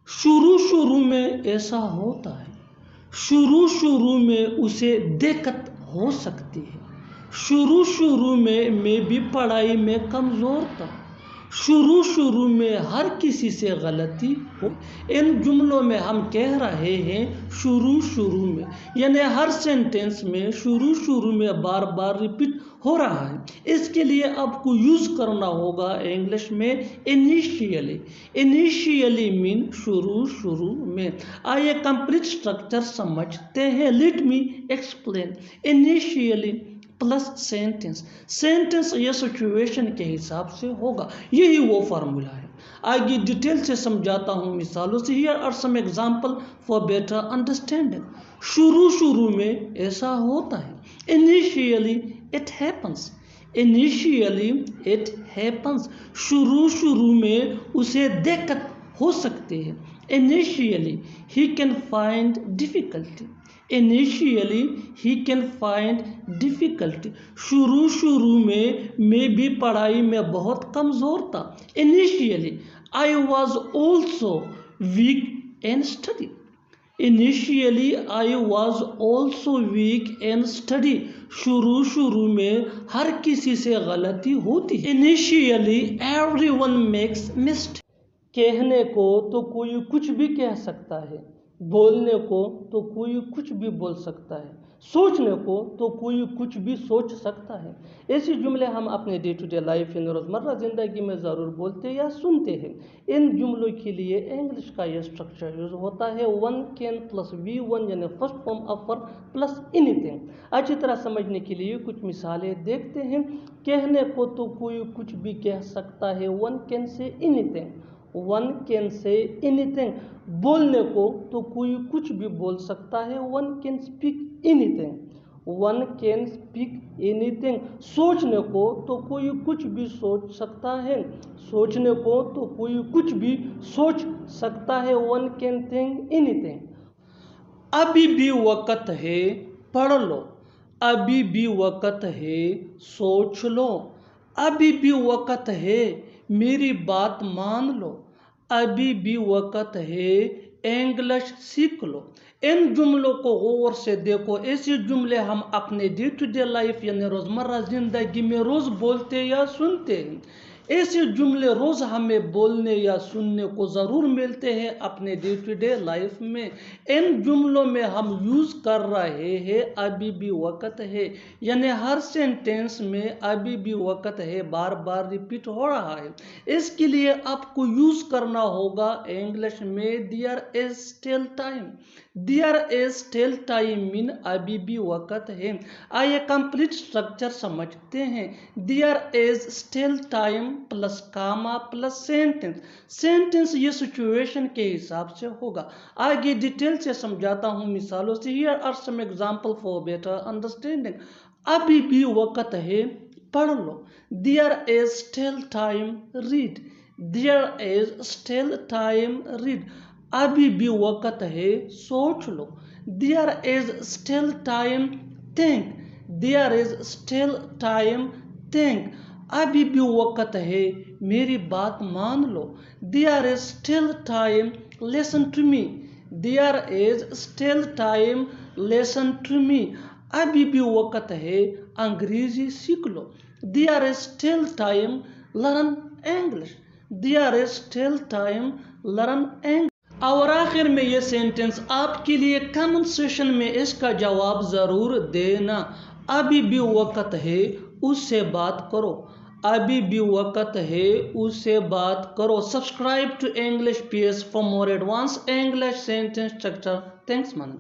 शुरू शुरू में ऐसा होता है, शुरू शुरू में उसे दिक्कत हो सकती है। शुरू शुरू में मैं भी पढ़ाई में कमज़ोर था। शुरू शुरू में हर किसी से गलती हो। इन जुमलों में हम कह रहे हैं शुरू शुरू में, यानी हर सेंटेंस में शुरू शुरू में बार बार रिपीट हो रहा है। इसके लिए आपको यूज़ करना होगा इंग्लिश में इनिशियली। इनिशियली मीन शुरू शुरू में। आइए कंप्लीट स्ट्रक्चर समझते हैं। Let me explain. Initially plus sentence. Sentence या सिचुएशन के हिसाब से होगा, यही वो फार्मूला है। आगे डिटेल से समझाता हूँ मिसालों से। Here are some example for better understanding. शुरू शुरू में ऐसा होता है। Initially it happens. Initially it happens. शुरू शुरू में उसे दिक्कत हो सकती है। Initially he can find difficulty. Initially he can find difficulty. शुरू शुरू में मैं भी पढ़ाई में बहुत कमज़ोर था। Initially I was also weak in study. Initially I was also weak in study. शुरू शुरू में हर किसी से गलती होती है। Initially everyone makes mistake. कहने को तो कोई कुछ भी कह सकता है, बोलने को तो कोई कुछ भी बोल सकता है, सोचने को तो कोई कुछ भी सोच सकता है। ऐसे जुमले हम अपने डे टू डे लाइफ यानी रोज़मर्रा ज़िंदगी में ज़रूर बोलते या सुनते हैं। इन जुमलों के लिए इंग्लिश का यह स्ट्रक्चर यूज़ होता है one can plus V one, यानी first form of verb plus anything. अच्छी तरह समझने के लिए कुछ मिसालें देखते हैं। कहने को तो कोई कुछ भी कह सकता है, one can say anything. One can say anything. बोलने को तो कोई कुछ भी बोल सकता है, one can speak anything. One can speak anything. सोचने को तो कोई कुछ भी सोच सकता है, सोचने को तो कोई कुछ भी सोच सकता है, वन कैन थिंक एनीथिंग। अभी भी वक्त है, पढ़ लो। अभी भी वक्त है, सोच लो। अभी भी वक्त है, मेरी बात मान लो। अभी भी वक्त है, इंग्लिश सीख लो। इन जुमलों को गौर से देखो। ऐसे जुमले हम अपने डे टू डे लाइफ यानी रोज़मर्रा ज़िंदगी में रोज़ बोलते या सुनते हैं। ऐसे जुमले रोज़ हमें बोलने या सुनने को ज़रूर मिलते हैं अपने डे टू डे लाइफ में। इन जुमलों में हम यूज़ कर रहे हैं अभी भी वक्त है, यानी हर सेंटेंस में अभी भी वक्त है बार बार रिपीट हो रहा है। इसके लिए आपको यूज़ करना होगा इंग्लिश में there is still time. There is still time mean अभी भी वक्त है। आइए कंप्लीट स्ट्रक्चर समझते हैं। There is still time plus comma plus sentence. Sentence ये सिचुएशन के हिसाब से होगा। आगे डिटेल से समझाता हूँ मिसालों से। Here are some example for better understanding. अभी भी वक्त है, पढ़ लो। There is still time, read. There is still time, read. अभी भी वक्त है, सोच लो। There is still time, think. There is still time, think. अभी भी वक्त है, मेरी बात मान लो। There is still time, listen to me. There is still time, listen to me. अभी भी वक्त है, अंग्रेजी सीख लो। There is still time, learn English. There is still time, learn English. और आखिर में ये सेंटेंस आपके लिए कमेंट सेशन में इसका जवाब ज़रूर देना। अभी भी वक्त है, उससे बात करो। अभी भी वक्त है, उससे बात करो। Subscribe to English PS for more advance English sentence structure. Thanks मन।